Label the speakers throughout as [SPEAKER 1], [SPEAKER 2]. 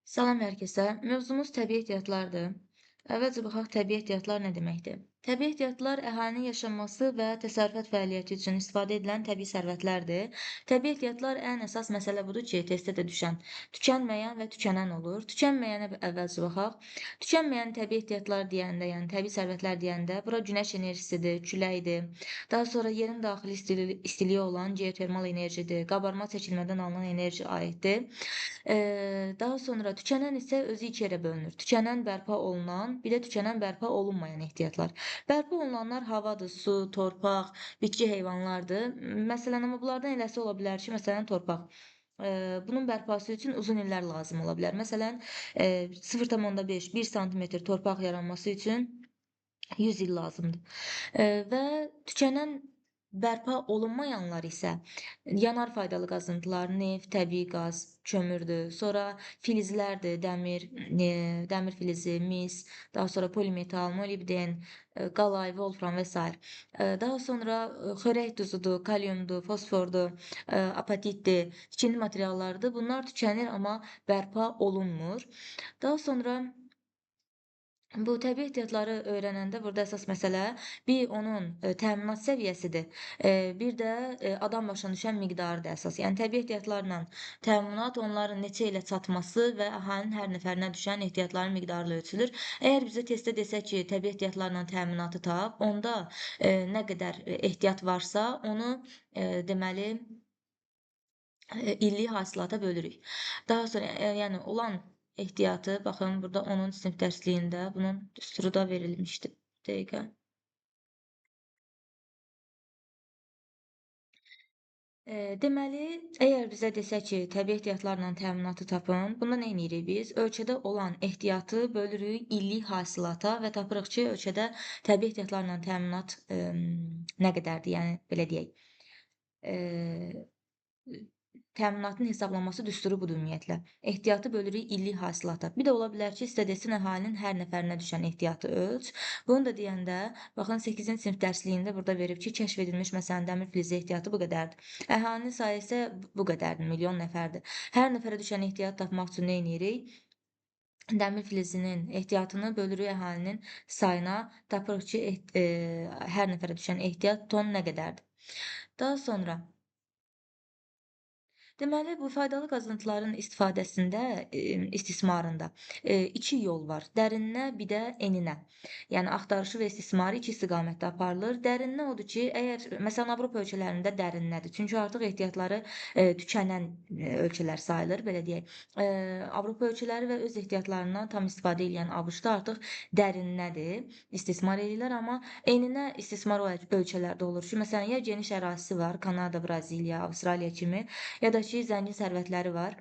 [SPEAKER 1] Salam hər kəsə. Mövzumuz təbii ehtiyatlardır. Əvvəlcə baxaq təbii ehtiyatlar nə deməkdir? Təbii ehtiyatlar əhalinin yaşaması və təsərrüfat fəaliyyəti üçün istifadə edilən təbii sərvətlərdir. Təbii ehtiyatlar ən əsas məsələ budur ki, testdə də düşən, tükənməyən və tükənən olur. Tükənməyənə əvvəlcə baxaq. Tükənməyən təbii ehtiyatlar deyəndə, yəni təbii sərvətlər deyəndə, bura günəş enerjisidir, küləkdir. Daha sonra yerin daxili istiliyi olan geotermal enerjidir, qabarma çəkilmədən alınan enerji aiddir. Daha sonra tükənən isə özü 2 yerə bölünür. Tükənən bərpa olunan, bir də tükənən bərpa olunmayan ehtiyatlar. Bərpa olunanlar havadır, su, torpaq, bitki, heyvanlardır. Məsələn, amma bunlardan eləsi ola bilər ki, məsələn, torpaq. Bunun bərpası üçün uzun illər lazım ola bilər. Məsələn, 0,5 1 sm torpaq yaranması üçün 100 il lazımdır. Və tükənən bərpa olunmayanlar isə yanar faydalı qazıntılar, neft, təbii qaz, kömürdür. Sonra filizlərdir, dəmir, dəmir filizi, mis, daha sonra polimetal, molibden, qalay, volfram və sair. Daha sonra xörək duzudur, kaliumdur, fosfordur, apatitdir, tikili materiallardır. Bunlar tükənir, amma bərpa olunmur. Daha sonra bu təbii ehtiyatları öyrənəndə burada əsas məsələ bir onun təminat səviyyəsidir. Bir də adam başına düşən miqdarıdır əsas. Yəni təbii ehtiyatlarla təminat onların neçə ilə çatması və əhalinin hər nəfərinə düşən ehtiyatların miqdarı ilə ölçülür. Əgər bizə testdə desək ki, təbii ehtiyatlarla təminatı tap, onda nə qədər ehtiyat varsa, onu deməli illik hasilata bölürük. Daha sonra yəni olan ehtiyatı, baxın burada 10-cu sinif dərsliyində bunun düsturu da verilmişdi. Bir dəqiqə. Deməli, əgər bizə desək ki, təbii ehtiyatlarla təminatı tapın, bunda nə edirik biz? Ölkədə olan ehtiyatı bölürük illik hasilata və tapırıq ki, ölkədə təbii ehtiyatlarla təminat nə qədərdir? Yəni belə deyək. Eee Təminatın hesablanması düsturu budur ümumiyyətlə. Ehtiyatı bölürük illik hasilata. Bir də ola bilər ki, sizə desin əhalinin hər nəfərinə düşən ehtiyatı ölç. Bunu da deyəndə, baxın 8-ci sinif dərsliyində burada verib ki, kəşf edilmiş məsələn dəmir filizi ehtiyatı bu qədərdir. Əhalinin sayı isə bu qədərdir, milyon nəfərdir. Hər nəfərə düşən ehtiyat tapmaq üçün nə edirik? Dəmir filizinin ehtiyatını bölürük əhalinin sayına, tapırıq ki, hər nəfərə düşən ehtiyat ton nə qədərdir. Daha sonra deməli, bu faydalı qazıntıların istifadəsində, istismarında, 2 yol var. Dərininə, bir də eninə. Yəni axtarışı və istismarı 2 istiqamətdə aparılır. Dərininə odur ki, əgər məsələn Avropa ölkələrində dərininədir. Çünki artıq ehtiyatları tükənən ölkələr sayılır, belə deyək. Avropa ölkələri və öz ehtiyatlarından tam istifadə edən ABŞ-da artıq dərininədir, istismar edirlər, amma eninə istismar o ölkələrdə olur ki, məsələn, ya geniş ərazisi var, Kanada, Braziliya, Avstraliya kimi, ya da ki, zəngin sərvətləri var,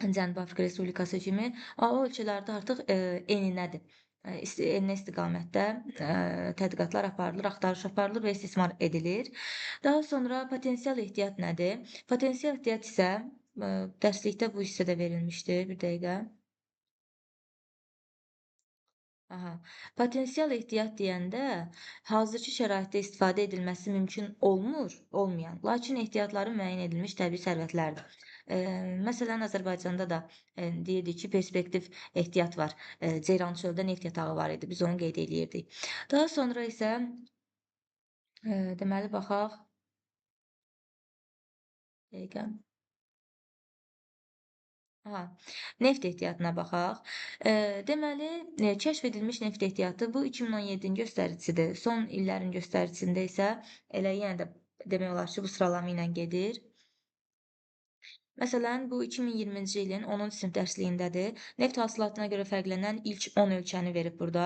[SPEAKER 1] Cənubi Afrika Respublikası kimi, o ölkələrdə artıq eninədir. Eninə istiqamətdə tədqiqatlar aparılır, axtarış aparılır və istismar edilir. Daha sonra potensial ehtiyat nədir? Potensial ehtiyat isə dərslikdə bu hissədə verilmişdir. Bir dəqiqə. Aha. Potensial ehtiyat deyəndə, hazırki şəraitdə istifadə edilməsi mümkün olmayan, lakin ehtiyatları müəyyən edilmiş təbii sərvətlərdir. Məsələn, Azərbaycanda da deyirdik ki, perspektiv ehtiyat var. Ceyrançöldə neft yatağı var idi, biz onu qeyd eləyirdik. Daha sonra isə deməli baxaq. Dəqiqə. Aha, neft ehtiyatına baxaq. Deməli, kəşf edilmiş neft ehtiyatı bu 2017-ci göstəricisidir. Son illərin göstəricisində isə elə yenə də demək olar ki, bu sıralama ilə gedir. Məsələn, bu 2020-ci ilin 10-cu sinif dərsliyindədir. Neft hasilatına görə fərqlənən ilk 10 ölkəni verib burada.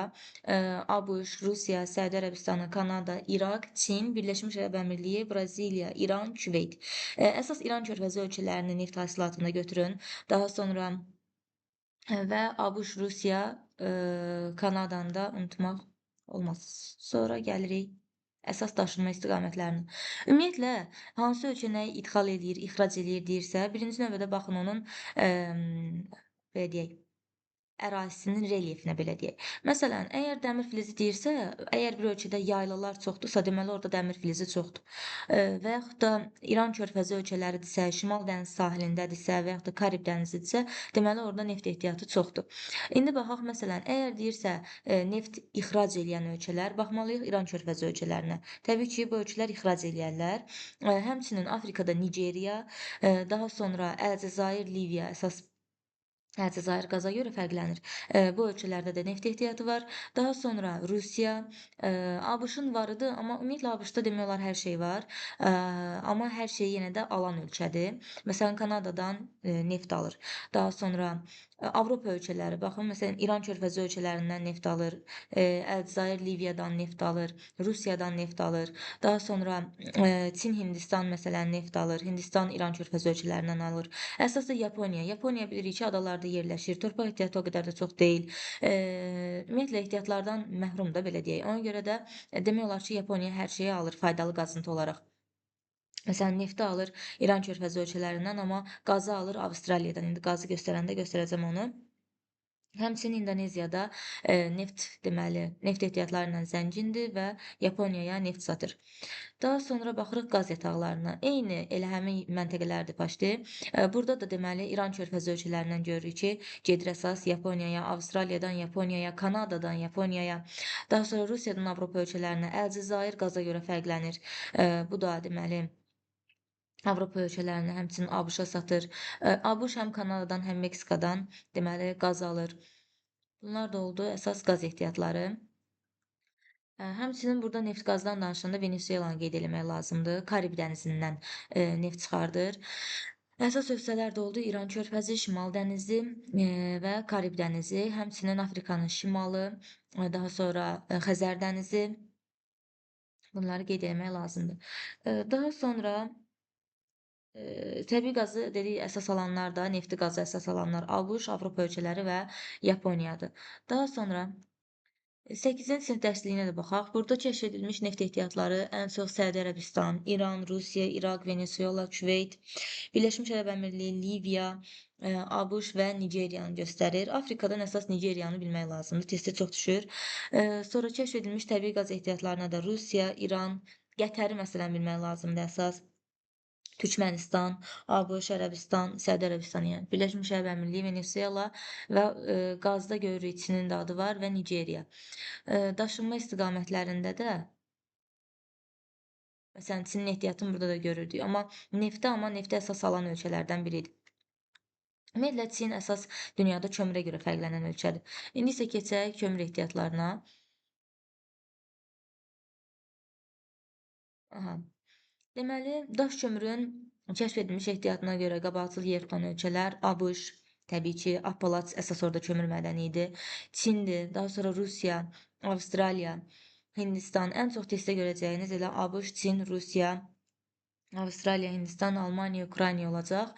[SPEAKER 1] ABŞ, Rusiya, Səudi Ərəbistanı, Kanada, İraq, Çin, Birləşmiş Ərəb Əmirliyi, Braziliya, İran, Küveyt. Əsas İran körfəzi ölkələrini neft hasilatında götürün. Daha sonra və ABŞ, Rusiya, Kanadanı da unutmaq olmaz. Sonra gəlirik əsas daşınma istiqamətlərinə. Ümumiyyətlə, hansı ölkə nəyi idxal eləyir, ixrac eləyir deyirsə, birinci növbədə baxın onun belə deyək, ərazisinin relyefinə belə deyək. Məsələn, əgər dəmir filizi deyirsə, əgər bir ölkədə yaylalar çoxdursa, deməli orada dəmir filizi çoxdur. Və yaxud da İran körfəzi ölkələridirsə, Şimal dənizi sahilindədirsə və yaxud da Karib dənizidirsə, deməli orada neft ehtiyatı çoxdur. İndi baxaq məsələn, əgər deyirsə, neft ixrac eləyən ölkələr, baxmalıyıq İran körfəzi ölkələrinə. Təbii ki, bu ölkələr ixrac eləyərlər. Həmçinin Afrikada Nigeriya, daha sonra Əlcəzair, Liviya əsas Cəzair qaza görə fərqlənir. Bu ölkələrdə də neft ehtiyatı var. Daha sonra Rusiya, ABŞ-ın var idi, amma ümumiyyətlə ABŞ-da demək olar hər şey var. Amma hər şeyi yenə də alan ölkədir. Məsələn, Kanadadan neft alır. Daha sonra Avropa ölkələri, baxın, məsələn, İran körfəzi ölkələrindən neft alır. Əlcəzair Liviyadan neft alır. Rusiyadan neft alır. Daha sonra Çin, Hindistan məsələn neft alır. Hindistan İran körfəzi ölkələrindən alır. Əsas da Yaponiya. Yaponiya bilirik ki, adalarda yerləşir. Torpaq ehtiyatı o qədər də çox deyil. Ümumiyyətlə ehtiyatlardan məhrum da belə deyək. Ona görə də demək olar ki, Yaponiya hər şeyi alır faydalı qazıntı olaraq. Məsələn, nefti alır İran körfəzi ölkələrindən, amma qazı alır Avstraliyadan. İndi qazı göstərəndə göstərəcəm onu. Həmçinin İndoneziyada neft deməli, neft ehtiyatları ilə zəngindir və Yaponiyaya neft satır. Daha sonra baxırıq qaz yataqlarına. Eyni elə həmin məntəqələrdir başdı. Burada da deməli İran körfəzi ölkələrindən görürük ki, gedir əsas Yaponiyaya, Avstraliyadan Yaponiyaya, Kanadadan Yaponiyaya, daha sonra Rusiyadan Avropa ölkələrinə, Əlcəzair qaza görə fərqlənir. Bu da deməli Avropa ölkələrinə, həmçinin ABŞ-a satır. ABŞ həm Kanadadan, həm Meksikadan deməli qaz alır. Bunlar da oldu əsas qaz ehtiyatları. Həmçinin burada neft-qazdan danışanda Venesuelanı qeyd eləmək lazımdır. Karib dənizindən neft çıxardır. Əsas hövzələr də oldu İran körfəzi, Şimal dənizi və Karib dənizi, həmçinin Afrikanın şimalı, daha sonra Xəzər dənizi. Bunları qeyd eləmək lazımdır. Daha sonra təbii qazı dedik, əsas alanlar da, nefti qazı əsas alanlar ABŞ, Avropa ölkələri və Yaponiyadır. Daha sonra 8-ci sinif dərsliyinə də baxaq. Burada kəşf edilmiş neft ehtiyatları ən çox Səudi Ərəbistan, İran, Rusiya, İraq, Venesuela, Küveyt, Birləşmiş Ərəb Əmirliyi, Liviya, ABŞ və Nigeriyanı göstərir. Afrikadan əsas Nigeriyanı bilmək lazımdır. Testdə çox düşür. Sonra kəşf edilmiş təbii qaz ehtiyatlarına da Rusiya, İran, Qətəri məsələn bilmək lazımdır əsas. Türkmənistan, ABŞ, Ərəbistan, Səudi Ərəbistan, yəni Birləşmiş Ərəb Əmirliyi, Venesuela və qazda görürük Çinin də adı var və Nigeriya. Daşınma istiqamətlərində də məsələn Çinin ehtiyatını burada da görürdük, amma nefti əsas alan ölkələrdən biridir. Ümumiyyətlə Çin əsas dünyada kömürə görə fərqlənən ölkədir. İndi isə keçək kömür ehtiyatlarına. Aha. Deməli, daş kömürün kəşf edilmiş ehtiyatına görə qabaqcıl yer tutan ölkələr ABŞ, təbii ki, Appalaç əsas orada kömür mədəni idi. Çindir, daha sonra Rusiya, Avstraliya, Hindistan. Ən çox testdə görəcəyiniz elə ABŞ, Çin, Rusiya, Avstraliya, Hindistan, Almaniya, Ukrayna olacaq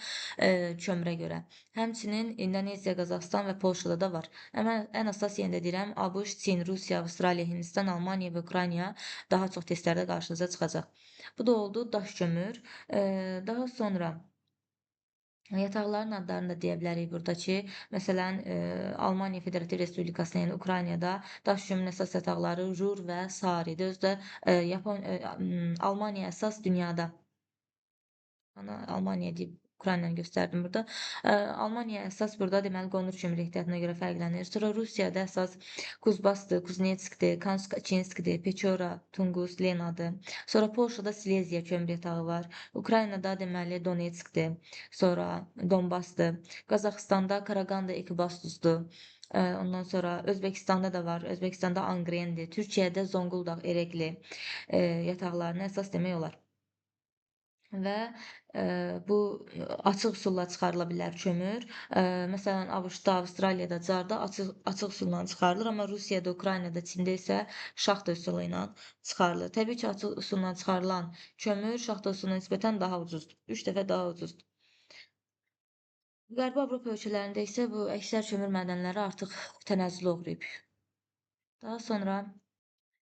[SPEAKER 1] kömürə görə. Həmçinin İndoneziya, Qazaxıstan və Polşada da var. Amma ən əsas yenə də deyirəm, ABŞ, Çin, Rusiya, Avstraliya, Hindistan, Almaniya və Ukrayna daha çox testlərdə qarşınıza çıxacaq. Bu da oldu daş kömür. Daha sonra yataqların adlarını da deyə bilərik burada ki, məsələn, Almaniya Federativ Respublikasında, yəni Ukraynada daş kömürün əsas yataqları Rur və Saridir. Özü də Almaniya əsas dünyada Almaniya deyib Ukraynanı göstərdim burada. Almaniya əsas burada deməli qonur kömür ehtiyatına görə fərqlənir. Sonra Rusiyada əsas Kuzbasdır, Kuznetskdir, Kançinskidir, Peçora, Tungus, Lenadır. Sonra Polşada Sileziya kömür yatağı var. Ukraynada deməli Donetskdir. Sonra Donbasdır. Qazaxıstanda Qaraqanda, Ekibastuzdur. Ondan sonra Özbəkistanda da var. Özbəkistanda Angrendir. Türkiyədə Zonguldaq, Erekli yataqlarını əsas demək olar. Və bu açıq üsulla çıxarıla bilər kömür. Məsələn, ABŞ-da, Avstraliyada, Carda açıq üsulla çıxarılır, amma Rusiyada, Ukraynada, Çində isə şaxta üsulu ilə çıxarılır. Təbii ki, açıq üsulla çıxarılan kömür şaxta üsuluna nisbətən daha ucuzdur. 3 dəfə daha ucuzdur. Qərbi Avropa ölkələrində isə bu əksər kömür mədənləri artıq tənəzzülə uğrayıb. Daha sonra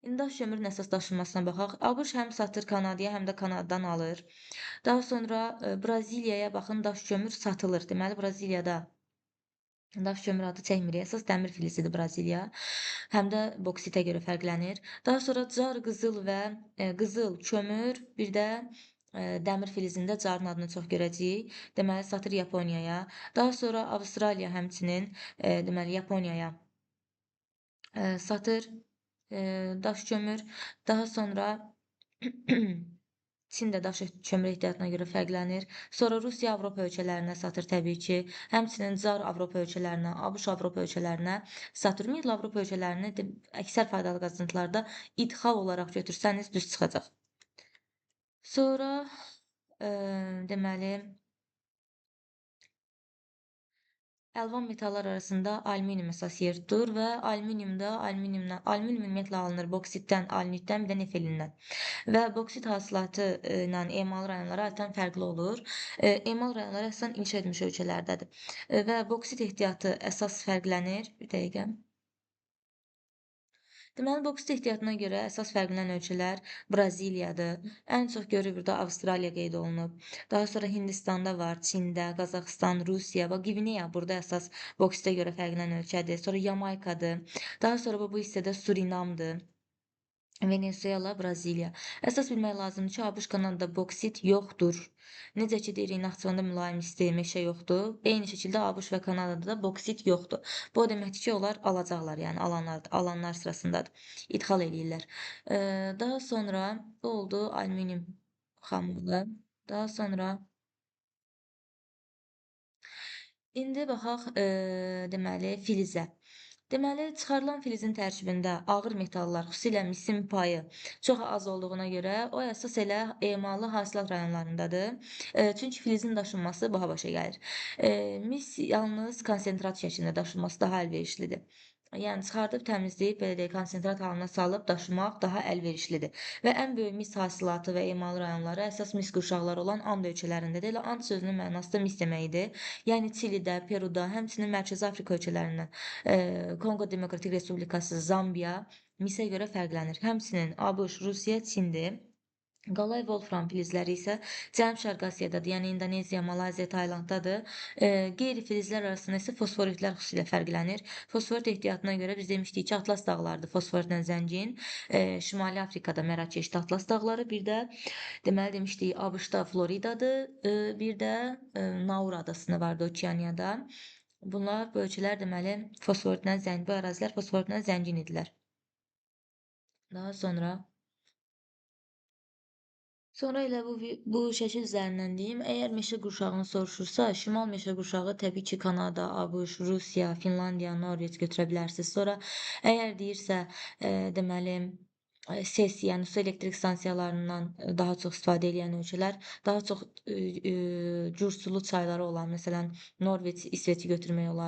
[SPEAKER 1] İndi daş kömürün əsas daşınmasına baxaq. ABŞ həm satır Kanadaya, həm də Kanadadan alır. Daha sonra Braziliyaya baxın daş kömür satılır. Deməli Braziliyada Daş kömür adı çəkmir. Əsas dəmir filizidir Braziliya. Həm də boksitə görə fərqlənir. Daha sonra car, qızıl və qızıl, kömür, bir də dəmir filizində carın adını çox görəcəyik. Deməli, satır Yaponiyaya. Daha sonra Avstraliya həmçinin deməli Yaponiyaya satır daş kömür. Daha sonra Çin də daş kömür ehtiyatına görə fərqlənir. Sonra Rusiya Avropa ölkələrinə satır təbii ki. Həmçinin Çar Avropa ölkələrinə, ABŞ Avropa ölkələrinə satır. Ümumiyyətlə Avropa ölkələrini əksər faydalı qazıntılarda idxal olaraq götürsəniz düz çıxacaq. Sonra deməli əlvan metallar arasında alüminium əsas yer tutur və alüminium ümumiyyətlə alınır boksitdən, alnitdən, bir də nefelindən. Və boksit hasilatı ilə emal rayonları adətən fərqli olur. Emal rayonları əsasən inkişaf etmiş ölkələrdədir. Və boksit ehtiyatı əsas fərqlənir. Bir dəqiqə. Deməli, boksit ehtiyatına görə əsas fərqlənən ölkələr Braziliyadır. Ən çox görülür burada Avstraliya qeyd olunub. Daha sonra Hindistanda var, Çində, Qazaxıstan, Rusiya və Qvineya burada əsas boksitə görə fərqlənən ölkədir. Sonra Yamaykadır. Daha sonra bu hissədə Surinamdır. Venesuela, Braziliya. Əsas bilmək lazımdır ki, ABŞ Kanadada boksit yoxdur. Necə ki, deyirik, Naxçıvanda mülayim isti meşə yoxdur. Eyni şəkildə ABŞ və Kanadada da boksit yoxdur. Bu o deməkdir ki, onlar alacaqlar, yəni alanlar sırasındadır. İdxal eləyirlər. Daha sonra bu oldu alüminium xamlığı. Daha sonra İndi baxaq, deməli, filizə. Deməli, çıxarılan filizin tərkibində ağır metallar, xüsusilə misin payı çox az olduğuna görə o əsas elə emalı hasilat rayonlarındadır. Çünki filizin daşınması baha başa gəlir. Mis yalnız konsentrat şəklində daşınması daha əlverişlidir. Yəni çıxardıb təmizləyib, belə deyək, konsentrat halına salıb daşımaq daha əlverişlidir. Və ən böyük mis hasilatı və emalı rayonları əsas mis qurşaqları olan And ölkələrindədir. Elə And sözünün mənası da mis deməkdir. Yəni Çilidə, Peruda, həmçinin Mərkəzi Afrika ölkələrindən, Konqo Demokratik Respublikası, Zambiya misə görə fərqlənir. Həmçinin ABŞ, Rusiya, Çindir. Qalay Wolfram filizləri isə Cənub-Şərqi Asiyadadır, yəni Indoneziya, Malayziya, Taylanddadır. Qeyri-filizlər arasında isə fosforitlər xüsusilə fərqlənir. Fosforit ehtiyatına görə biz demişdik ki, Atlas dağlarıdır fosforitlə zəngin. Şimali Afrikada Mərakeşdə Atlas dağları, bir də deməli demişdik ABŞ-da Floridadır, bir də Nauru adasında vardı Okeaniyada. Bunlar bu ölkələr deməli fosforitlə zəngin, bu ərazilər fosforitlə zəngin idilər. Daha Sonra elə bu şəkil üzərindən deyim, əgər meşə qurşağını soruşursa, şimal meşə qurşağı təbii ki, Kanada, ABŞ, Rusiya, Finlandiya, Norveç götürə bilərsiniz. Sonra əgər deyirsə, deməli, SES, yəni su elektrik stansiyalarından daha çox istifadə edən ölkələr, daha çox cur sulu çayları olan, məsələn, Norveç, İsveçi götürmək olar.